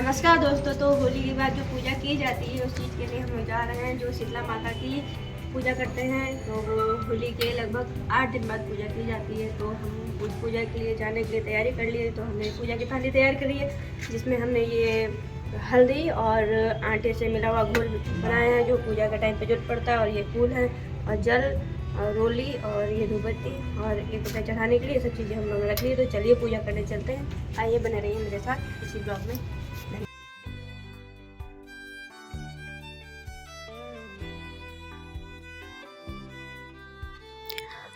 नमस्कार दोस्तों। तो होली के बाद जो पूजा की जाती है उस चीज़ के लिए हम लोग जा रहे हैं, जो शीतला माता की पूजा करते हैं। तो वो होली के लगभग 8 दिन बाद पूजा की जाती है। तो हम उस पूजा के लिए जाने के लिए तैयारी कर लिए। तो हमने पूजा की थाली तैयार करी है, जिसमें हमने ये हल्दी और आटे से मिला हुआ घोल बनाया है, जो पूजा के टाइम पे जरूरत पड़ता है। और ये फूल है और जल और रोली और ये धूपबत्ती और 1 रुपया चढ़ाने के लिए सब चीज़ें हम लोग रख लिए। तो चलिए पूजा करने चलते हैं। आइए बने रहिए मेरे साथ इसी ब्लॉग में।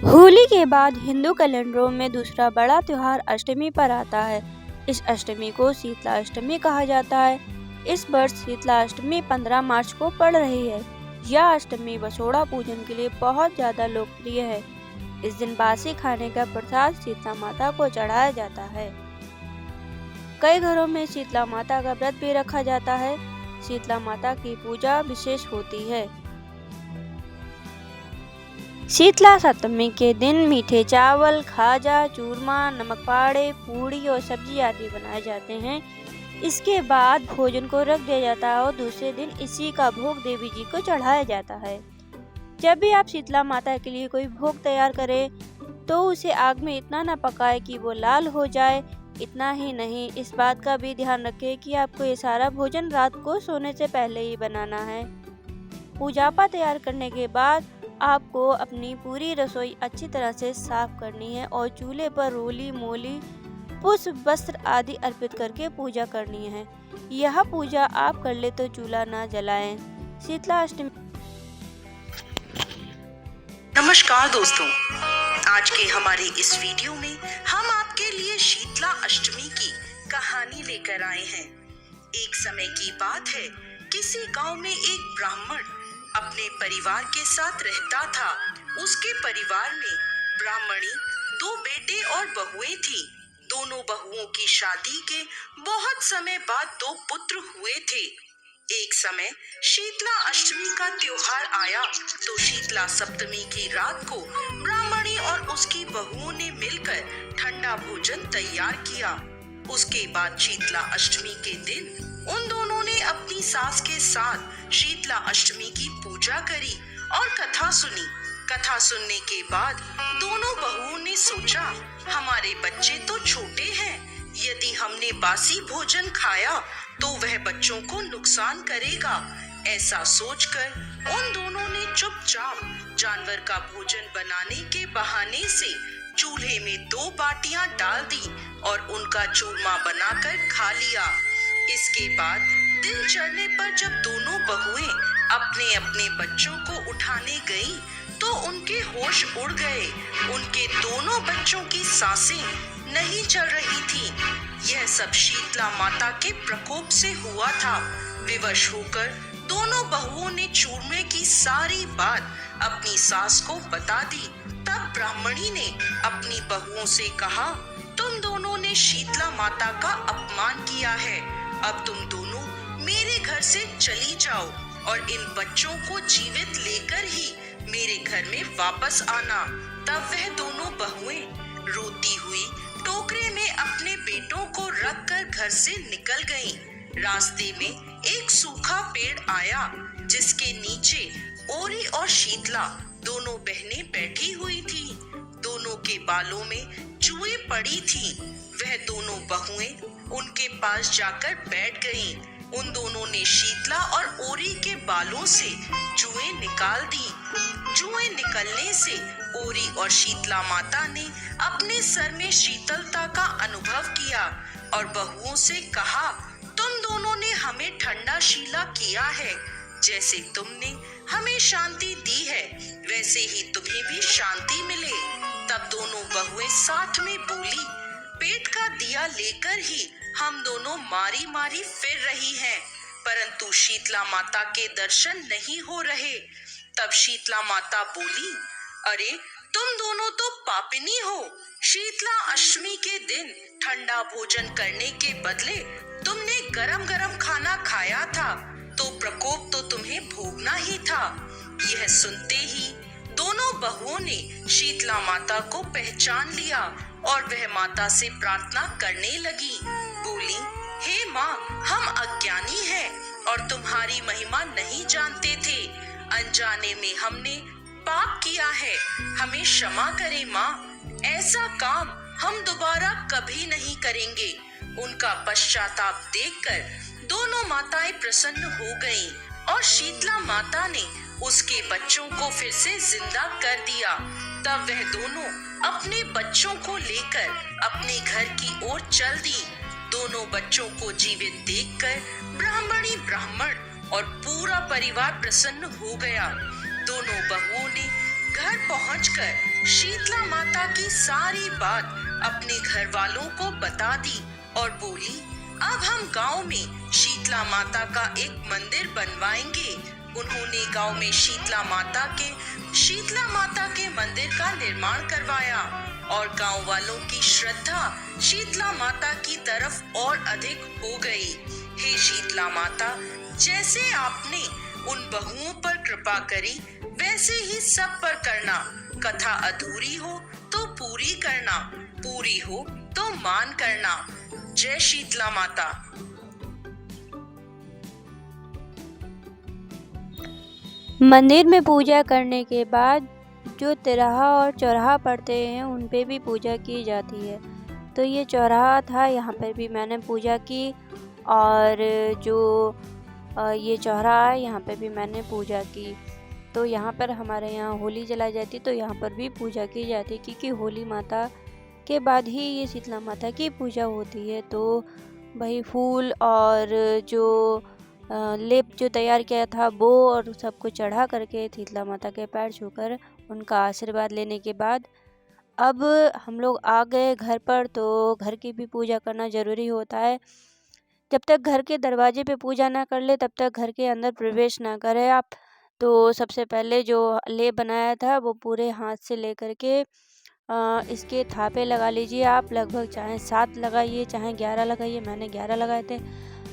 होली के बाद हिंदू कैलेंडरों में दूसरा बड़ा त्योहार अष्टमी पर आता है। इस अष्टमी को शीतला अष्टमी कहा जाता है। इस वर्ष शीतला अष्टमी 15 मार्च को पड़ रही है। यह अष्टमी बसोड़ा पूजन के लिए बहुत ज़्यादा लोकप्रिय है। इस दिन बासी खाने का प्रसाद शीतला माता को चढ़ाया जाता है। कई घरों में शीतला माता का व्रत भी रखा जाता है। शीतला माता की पूजा विशेष होती है। शीतला सप्तमी के दिन मीठे चावल, खाजा, चूरमा, नमक पाड़े, पूड़ी और सब्जी आदि बनाए जाते हैं। इसके बाद भोजन को रख दिया जाता है और दूसरे दिन इसी का भोग देवी जी को चढ़ाया जाता है। जब भी आप शीतला माता के लिए कोई भोग तैयार करें तो उसे आग में इतना न पकाए कि वो लाल हो जाए। इतना ही नहीं, इस बात का भी ध्यान रखें कि आपको ये सारा भोजन रात को सोने से पहले ही बनाना है। पूजापा तैयार करने के बाद आपको अपनी पूरी रसोई अच्छी तरह से साफ करनी है और चूल्हे पर रोली, मोली, पुष्प, वस्त्र आदि अर्पित करके पूजा करनी है। यह पूजा आप कर ले तो चूल्हा ना जलाएं। शीतला अष्टमी। नमस्कार दोस्तों, आज के हमारे इस वीडियो में हम आपके लिए शीतला अष्टमी की कहानी लेकर आए हैं। एक समय की बात है, किसी गांव में एक ब्राह्मण अपने परिवार के साथ रहता था। उसके परिवार में ब्राह्मणी 2 बेटे और बहुएं थीं। दोनों बहुओं की शादी के बहुत समय बाद 2 पुत्र हुए थे। एक समय शीतला अष्टमी का त्योहार आया तो शीतला सप्तमी की रात को ब्राह्मणी और उसकी बहुओं ने मिलकर ठंडा भोजन तैयार किया। उसके बाद शीतला अष्टमी के दिन उन दोनों ने अपनी सास के साथ शीतला अष्टमी की पूजा करी और कथा सुनी। कथा सुनने के बाद दोनों बहुओं ने सोचा, हमारे बच्चे तो छोटे हैं, यदि हमने बासी भोजन खाया तो वह बच्चों को नुकसान करेगा। ऐसा सोचकर उन दोनों ने चुपचाप जानवर का भोजन बनाने के बहाने से चूल्हे में 2 बाटियां डाल दी और उनका चूरमा बनाकर खा लिया। इसके बाद दिन चढ़ने पर जब दोनों बहुएं अपने अपने बच्चों को उठाने गईं, तो उनके होश उड़ गए। उनके दोनों बच्चों की सांसें नहीं चल रही थीं। यह सब शीतला माता के प्रकोप से हुआ था। विवश होकर दोनों बहुओं ने चूरमे की सारी बात अपनी सास को बता दी। तब ब्राह्मणी ने अपनी बहुओं से कहा, तुम दोनों ने शीतला माता का अपमान किया है। अब तुम दोनों मेरे घर से चली जाओ और इन बच्चों को जीवित लेकर ही मेरे घर में वापस आना। तब वह दोनों बहुएं रोती हुई टोकरे में अपने बेटों को रखकर घर से निकल गईं। रास्ते में एक सूखा पेड़ आया, जिसके नीचे ओरी और शीतला दोनों बहनें बैठी हुई थीं। दोनों के बालों में जुएं पड़ी थीं। वह दोनों बहुएं उनके पास जाकर बैठ गईं। उन दोनों ने शीतला और ओरी के बालों से जुएं निकाल दी। जुएं निकलने से ओरी और शीतला माता ने अपने सर में शीतलता का अनुभव किया और बहुओं से कहा, तुम दोनों ने हमें ठंडा शीला किया है। जैसे तुमने हमें शांति दी है, वैसे ही तुम्हें भी शांति मिले। तब दोनों बहुएं साथ में बोली, पेट का दिया लेकर ही हम दोनों मारी मारी फिर रही हैं, परंतु शीतला माता के दर्शन नहीं हो रहे। तब शीतला माता बोली, अरे तुम दोनों तो पापिनी हो। शीतला अष्टमी के दिन ठंडा भोजन करने के बदले तुमने गरम गरम खाना खाया था, तो प्रकोप तो तुम्हें भोगना ही था। यह सुनते ही दोनों बहुओं ने शीतला माता को पहचान लिया और वह माता से प्रार्थना करने लगी। बोली, हे माँ, हम अज्ञानी हैं और तुम्हारी महिमा नहीं जानते थे। अनजाने में हमने पाप किया है, हमें क्षमा करे माँ। ऐसा काम हम दोबारा कभी नहीं करेंगे। उनका पश्चाताप देखकर दोनों माताएं प्रसन्न हो गईं और शीतला माता ने उसके बच्चों को फिर से जिंदा कर दिया। तब वह दोनों अपने बच्चों को लेकर अपने घर की ओर चल दी। दोनों बच्चों को जीवित देखकर ब्राह्मणी ब्राह्मण और पूरा परिवार प्रसन्न हो गया। दोनों बहुओं ने घर पहुंचकर शीतला माता की सारी बात अपने घर वालों को बता दी और बोली, अब हम गांव में शीतला माता का एक मंदिर बनवाएंगे। उन्होंने गांव में शीतला माता के मंदिर का निर्माण करवाया और गांव वालों की श्रद्धा शीतला माता की तरफ और अधिक हो गई। हे शीतला माता, जैसे आपने उन बहुओं पर कृपा करी वैसे ही सब पर करना। कथा अधूरी हो तो पूरी करना, पूरी हो तो मान करना। जय शीतला माता। मंदिर में पूजा करने के बाद जो तिराहा और चौराहा पड़ते हैं उन पे भी पूजा की जाती है। तो ये चौराहा था, यहाँ पर भी मैंने पूजा की और जो ये चौराहा है यहाँ पे भी मैंने पूजा की। तो यहाँ पर हमारे यहाँ होली जलाई जाती, तो यहाँ पर भी पूजा की जाती क्योंकि होली माता के बाद ही ये शीतला माता की पूजा होती है। तो वही फूल और जो लेप जो तैयार किया था वो और सबको चढ़ा करके शीतला माता के पैर छूकर उनका आशीर्वाद लेने के बाद अब हम लोग आ गए घर पर। तो घर की भी पूजा करना ज़रूरी होता है। जब तक घर के दरवाजे पे पूजा ना कर ले तब तक घर के अंदर प्रवेश ना करें आप। तो सबसे पहले जो लेप बनाया था वो पूरे हाथ से लेकर के इसके थापे लगा लीजिए आप। लगभग चाहे 7 लगाइए चाहे 11 लगाइए, मैंने 11 लगाए थे।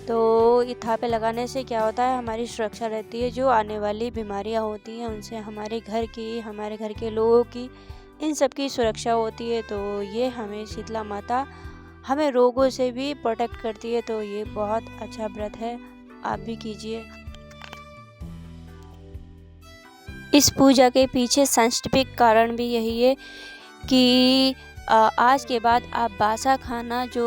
तो ये थापे लगाने से क्या होता है, हमारी सुरक्षा रहती है। जो आने वाली बीमारियां होती हैं उनसे हमारे घर की, हमारे घर के लोगों की, इन सब की सुरक्षा होती है। तो ये हमें शीतला माता हमें रोगों से भी प्रोटेक्ट करती है। तो ये बहुत अच्छा व्रत है, आप भी कीजिए। इस पूजा के पीछे साइंटिफिक कारण भी यही है कि आज के बाद आप बासा खाना जो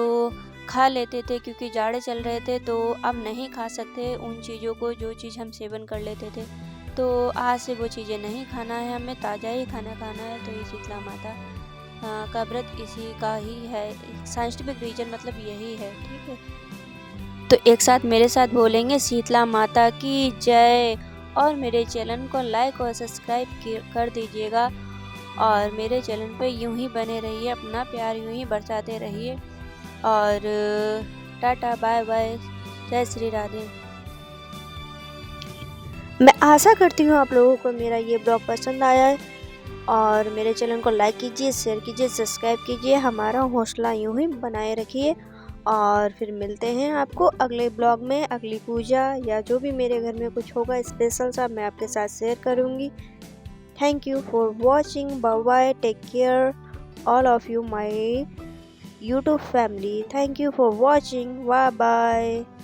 खा लेते थे क्योंकि जाड़े चल रहे थे तो अब नहीं खा सकते उन चीज़ों को जो चीज़ हम सेवन कर लेते थे। तो आज से वो चीज़ें नहीं खाना है, हमें ताज़ा ही खाना खाना है। तो ये शीतला माता का व्रत इसी का ही है, साइंटिफिक रीजन मतलब यही है, ठीक है। तो एक साथ मेरे साथ बोलेंगे शीतला माता की जय और मेरे चैनल को लाइक और सब्सक्राइब कर दीजिएगा और मेरे चैनल पे यूं ही बने रहिए, अपना प्यार यूं ही बरसाते रहिए और टाटा बाय बाय, जय श्री राधे। मैं आशा करती हूँ आप लोगों को मेरा ये ब्लॉग पसंद आया है और मेरे चैनल को लाइक कीजिए, शेयर कीजिए, सब्सक्राइब कीजिए, हमारा हौसला यूं ही बनाए रखिए। और फिर मिलते हैं आपको अगले ब्लॉग में, अगली पूजा या जो भी मेरे घर में कुछ होगा स्पेशल सा मैं आपके साथ शेयर करूँगी। Thank you for watching, bye bye, take care all of you my YouTube family. Thank you for watching. Bye bye.